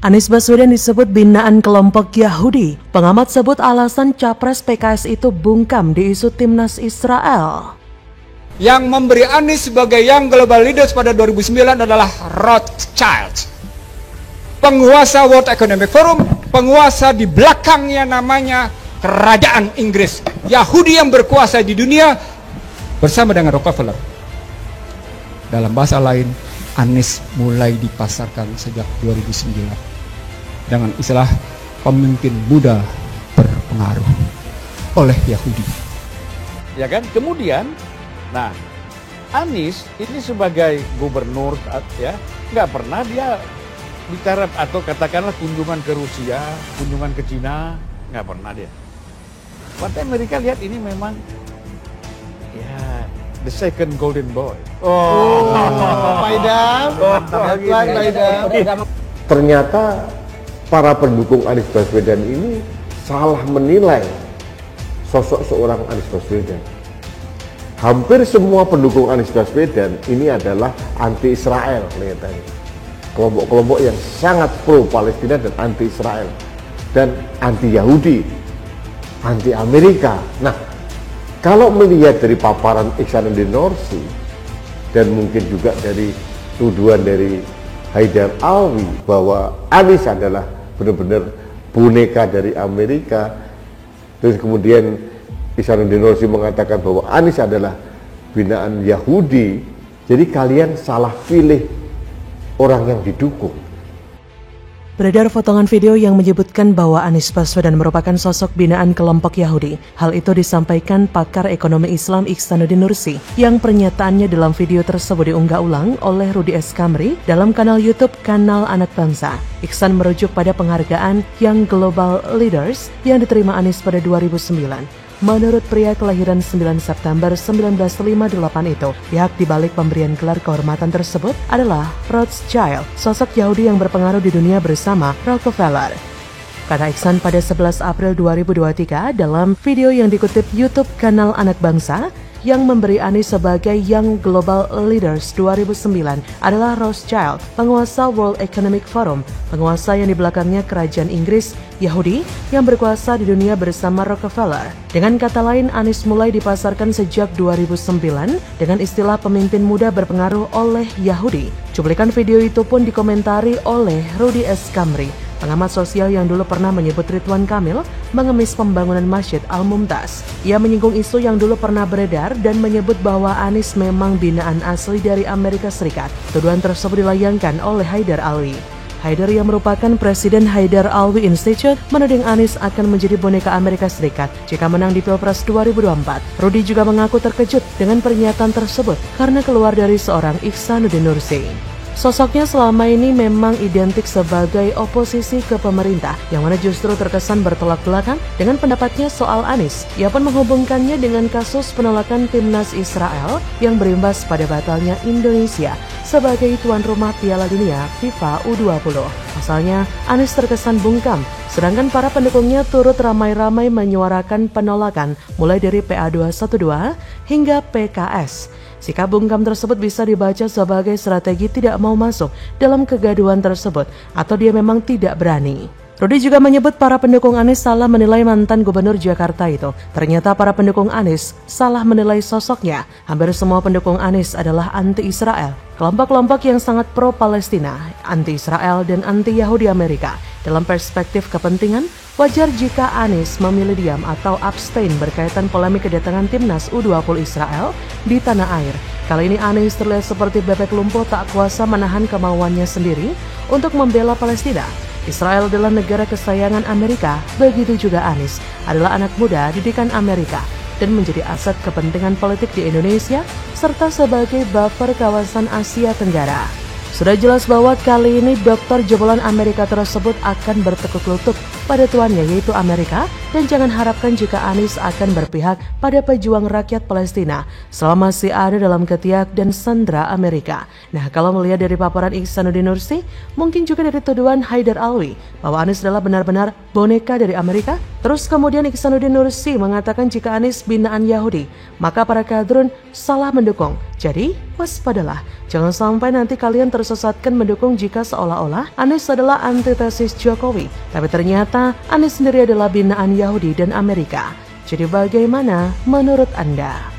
Anies Baswedan disebut binaan kelompok Yahudi. Pengamat sebut alasan capres PKS itu bungkam di isu timnas Israel. Yang memberi Anies sebagai Young Global Leaders pada 2009 adalah Rothschild, penguasa World Economic Forum, penguasa di belakangnya namanya Kerajaan Inggris. Yahudi yang berkuasa di dunia bersama dengan Rockefeller. Dalam bahasa lain, Anies mulai dipasarkan sejak 2009 dengan istilah pemimpin muda berpengaruh oleh Yahudi. Ya kan? Kemudian, nah, Anies ini sebagai gubernur, ya, nggak pernah dia bicara atau katakanlah kunjungan ke Rusia, kunjungan ke Cina, nggak pernah dia. Partai Amerika lihat ini memang, ya, the second golden boy. Ternyata para pendukung Anies Baswedan ini salah menilai sosok seorang Anies Baswedan. Hampir semua pendukung Anies Baswedan ini adalah anti-Israel kelihatannya. Kelompok-kelompok yang sangat pro-Palestina dan anti-Israel dan anti-Yahudi, anti-Amerika. Nah, kalau melihat dari paparan Ihsanuddin Nursi dan mungkin juga dari tuduhan dari Haidar Alwi bahwa Anies adalah benar-benar boneka dari Amerika, terus kemudian Ihsanuddin Nursi mengatakan bahwa Anies adalah binaan Yahudi, jadi kalian salah pilih orang yang didukung. Beredar potongan video yang menyebutkan bahwa Anies Baswedan merupakan sosok binaan kelompok Yahudi. Hal itu disampaikan pakar ekonomi Islam Ihsanuddin Nursi, yang pernyataannya dalam video tersebut diunggah ulang oleh Rudy S. Kamri dalam kanal YouTube Kanal Anak Bangsa. Ihsan merujuk pada penghargaan Young Global Leaders yang diterima Anies pada 2009. Menurut pria kelahiran 9 September 1958 itu, pihak dibalik pemberian gelar kehormatan tersebut adalah Rothschild, sosok Yahudi yang berpengaruh di dunia bersama Rockefeller. Kata Ihsan pada 11 April 2023 dalam video yang dikutip YouTube Kanal Anak Bangsa, yang memberi Anies sebagai Young Global Leaders 2009 adalah Rothschild, penguasa World Economic Forum, penguasa yang di belakangnya Kerajaan Inggris, Yahudi yang berkuasa di dunia bersama Rockefeller. Dengan kata lain, Anies mulai dipasarkan sejak 2009 dengan istilah pemimpin muda berpengaruh oleh Yahudi. Cuplikan video itu pun dikomentari oleh Rudy S. Kamri, pengamat sosial yang dulu pernah menyebut Ridwan Kamil mengemis pembangunan Masjid Al-Mumtaz. Ia menyinggung isu yang dulu pernah beredar dan menyebut bahwa Anies memang binaan asli dari Amerika Serikat. Tuduhan tersebut dilayangkan oleh Haidar Alwi. Haidar yang merupakan Presiden Haidar Alwi Institute menuding Anies akan menjadi boneka Amerika Serikat jika menang di Pilpres 2024. Rudy juga mengaku terkejut dengan pernyataan tersebut karena keluar dari seorang Ihsanuddin Nursi. Sosoknya selama ini memang identik sebagai oposisi ke pemerintah, yang mana justru terkesan bertolak belakang dengan pendapatnya soal Anies. Ia pun menghubungkannya dengan kasus penolakan timnas Israel yang berimbas pada batalnya Indonesia sebagai tuan rumah Piala Dunia FIFA U20. Pasalnya, Anies terkesan bungkam, sedangkan para pendukungnya turut ramai-ramai menyuarakan penolakan mulai dari PA212 hingga PKS. Sikap bungkam tersebut bisa dibaca sebagai strategi tidak mau masuk dalam kegaduhan tersebut atau dia memang tidak berani. Rudy juga menyebut para pendukung Anies salah menilai mantan gubernur Jakarta itu. Ternyata para pendukung Anies salah menilai sosoknya. Hampir semua pendukung Anies adalah anti-Israel. Kelompok-kelompok yang sangat pro-Palestina, anti-Israel, dan anti-Yahudi Amerika. Dalam perspektif kepentingan, wajar jika Anies memilih diam atau abstain berkaitan polemik kedatangan timnas U20 Israel di tanah air. Kali ini Anies terlihat seperti bebek lumpuh tak kuasa menahan kemauannya sendiri untuk membela Palestina. Israel adalah negara kesayangan Amerika, begitu juga Anies adalah anak muda didikan Amerika dan menjadi aset kepentingan politik di Indonesia serta sebagai buffer kawasan Asia Tenggara. Sudah jelas bahwa kali ini dokter jebolan Amerika tersebut akan bertekuk lutut pada tuannya yaitu Amerika, dan jangan harapkan jika Anies akan berpihak pada pejuang rakyat Palestina selama masih ada dalam ketiak dan sandera Amerika. Nah, kalau melihat dari paparan Ihsanuddin Nursi, mungkin juga dari tuduhan Haidar Alwi bahwa Anies adalah benar-benar boneka dari Amerika? Terus kemudian Ihsanuddin Nursi mengatakan jika Anies binaan Yahudi, maka para kadrun salah mendukung. Jadi, waspadalah. Jangan sampai nanti kalian tersesatkan mendukung jika seolah-olah Anies adalah antitesis Jokowi. Tapi ternyata Anies sendiri adalah binaan Yahudi dan Amerika. Jadi bagaimana menurut Anda?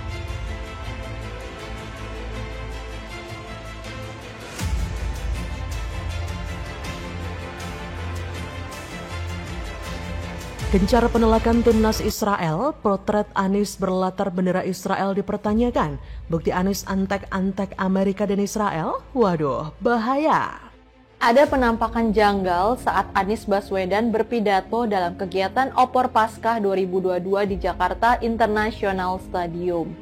Gencar penolakan timnas Israel, potret Anies berlatar bendera Israel dipertanyakan. Bukti Anies antek-antek Amerika dan Israel? Waduh, bahaya. Ada penampakan janggal saat Anies Baswedan berpidato dalam kegiatan Opor Paskah 2022 di Jakarta International Stadium.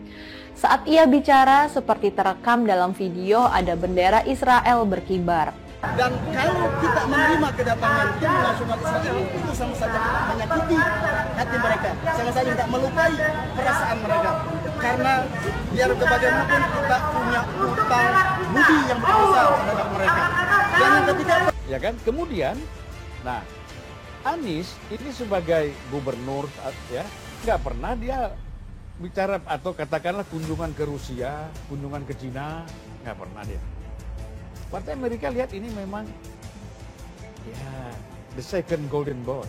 Saat ia bicara, seperti terekam dalam video, ada bendera Israel berkibar. Dan kalau kita menerima kedatangan tim nasional Israel, itu sama saja menyakiti hati mereka, sama saja tidak melukai perasaan mereka. Karena biar bagaimanapun kita punya utang budi yang besar terhadap mereka. Dan yang ketiga, ya kan? Kemudian, nah, Anies ini sebagai gubernur, ya, nggak pernah dia bicara atau katakanlah kunjungan ke Rusia, kunjungan ke Cina, nggak pernah dia. Partai Amerika lihat ini memang ya the second golden boy.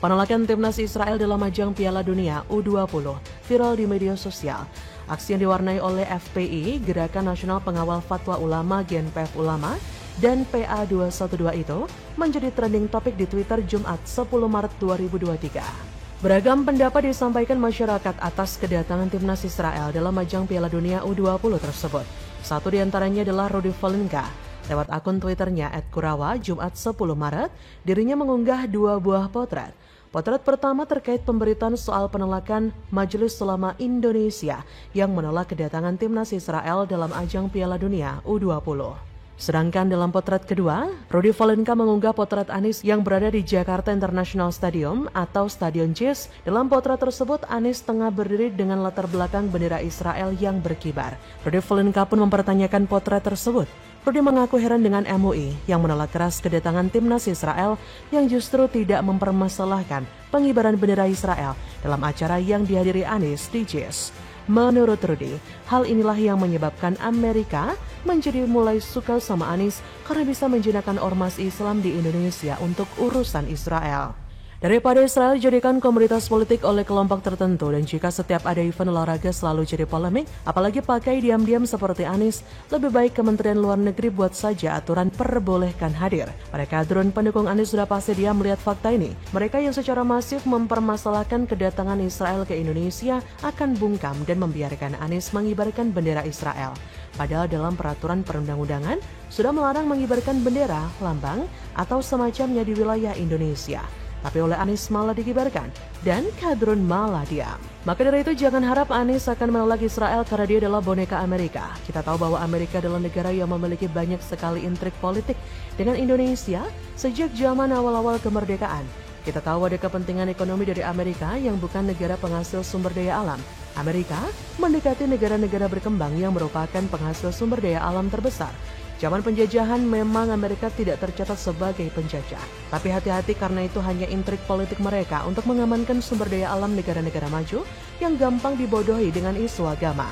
Penolakan timnas Israel dalam ajang Piala Dunia U20 viral di media sosial. Aksi yang diwarnai oleh FPI, Gerakan Nasional Pengawal Fatwa Ulama GNPF Ulama, dan PA212 itu menjadi trending topik di Twitter Jumat 10 Maret 2023. Beragam pendapat disampaikan masyarakat atas kedatangan timnas Israel dalam ajang Piala Dunia U20 tersebut. Satu di antaranya adalah Rudy Valenka. Lewat akun Twitternya @kurawa, Jumat 10 Maret, dirinya mengunggah 2 buah potret. Potret pertama terkait pemberitaan soal penolakan Majelis Ulama Indonesia yang menolak kedatangan timnas Israel dalam ajang Piala Dunia U20. Sedangkan dalam potret kedua, Rudy Valenka mengunggah potret Anies yang berada di Jakarta International Stadium atau Stadion JIS. Dalam potret tersebut, Anies tengah berdiri dengan latar belakang bendera Israel yang berkibar. Rudy Valenka pun mempertanyakan potret tersebut. Rudy mengaku heran dengan MUI yang menolak keras kedatangan timnas Israel yang justru tidak mempermasalahkan pengibaran bendera Israel dalam acara yang dihadiri Anies di JIS. Menurut Rudy, hal inilah yang menyebabkan Amerika menjadi mulai suka sama Anies karena bisa menjinakkan ormas Islam di Indonesia untuk urusan Israel. Daripada Israel dijadikan komoditas politik oleh kelompok tertentu dan jika setiap ada event olahraga selalu jadi polemik, apalagi pakai diam-diam seperti Anies, lebih baik Kementerian Luar Negeri buat saja aturan perbolehkan hadir. Para kadrun pendukung Anies sudah pasti diam melihat fakta ini. Mereka yang secara masif mempermasalahkan kedatangan Israel ke Indonesia akan bungkam dan membiarkan Anies mengibarkan bendera Israel. Padahal dalam peraturan perundang-undangan sudah melarang mengibarkan bendera, lambang, atau semacamnya di wilayah Indonesia. Tapi oleh Anies malah dikibarkan dan kadrun malah diam. Maka dari itu jangan harap Anies akan menolak Israel karena dia adalah boneka Amerika. Kita tahu bahwa Amerika adalah negara yang memiliki banyak sekali intrik politik dengan Indonesia sejak zaman awal-awal kemerdekaan. Kita tahu ada kepentingan ekonomi dari Amerika yang bukan negara penghasil sumber daya alam. Amerika mendekati negara-negara berkembang yang merupakan penghasil sumber daya alam terbesar. Zaman penjajahan memang Amerika tidak tercatat sebagai penjajah. Tapi hati-hati karena itu hanya intrik politik mereka untuk mengamankan sumber daya alam negara-negara maju yang gampang dibodohi dengan isu agama.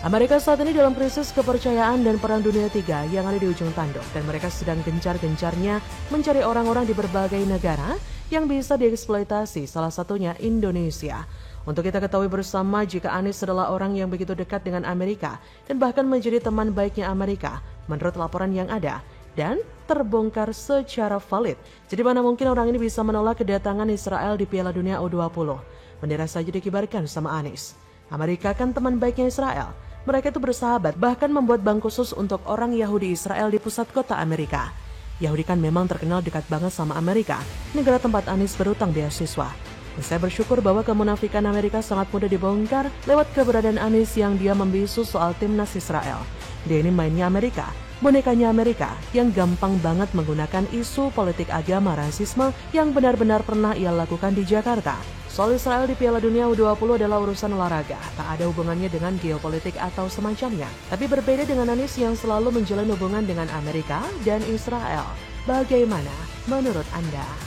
Amerika saat ini dalam krisis kepercayaan dan Perang Dunia III yang ada di ujung tanduk dan mereka sedang gencar-gencarnya mencari orang-orang di berbagai negara yang bisa dieksploitasi, salah satunya Indonesia. Untuk kita ketahui bersama jika Anies adalah orang yang begitu dekat dengan Amerika dan bahkan menjadi teman baiknya Amerika menurut laporan yang ada dan terbongkar secara valid. Jadi mana mungkin orang ini bisa menolak kedatangan Israel di Piala Dunia U20. Bendera saja dikibarkan sama Anies. Amerika kan teman baiknya Israel. Mereka itu bersahabat bahkan membuat bank khusus untuk orang Yahudi Israel di pusat kota Amerika. Yahudi kan memang terkenal dekat banget sama Amerika, negara tempat Anies berutang beasiswa. Saya bersyukur bahwa kemunafikan Amerika sangat mudah dibongkar lewat keberadaan Anies yang dia membisu soal timnas Israel. Dia ini mainnya Amerika, bonekanya Amerika yang gampang banget menggunakan isu politik agama rasisme yang benar-benar pernah ia lakukan di Jakarta. Soal Israel di Piala Dunia U20 adalah urusan olahraga, tak ada hubungannya dengan geopolitik atau semacamnya. Tapi berbeda dengan Anies yang selalu menjalin hubungan dengan Amerika dan Israel. Bagaimana menurut Anda?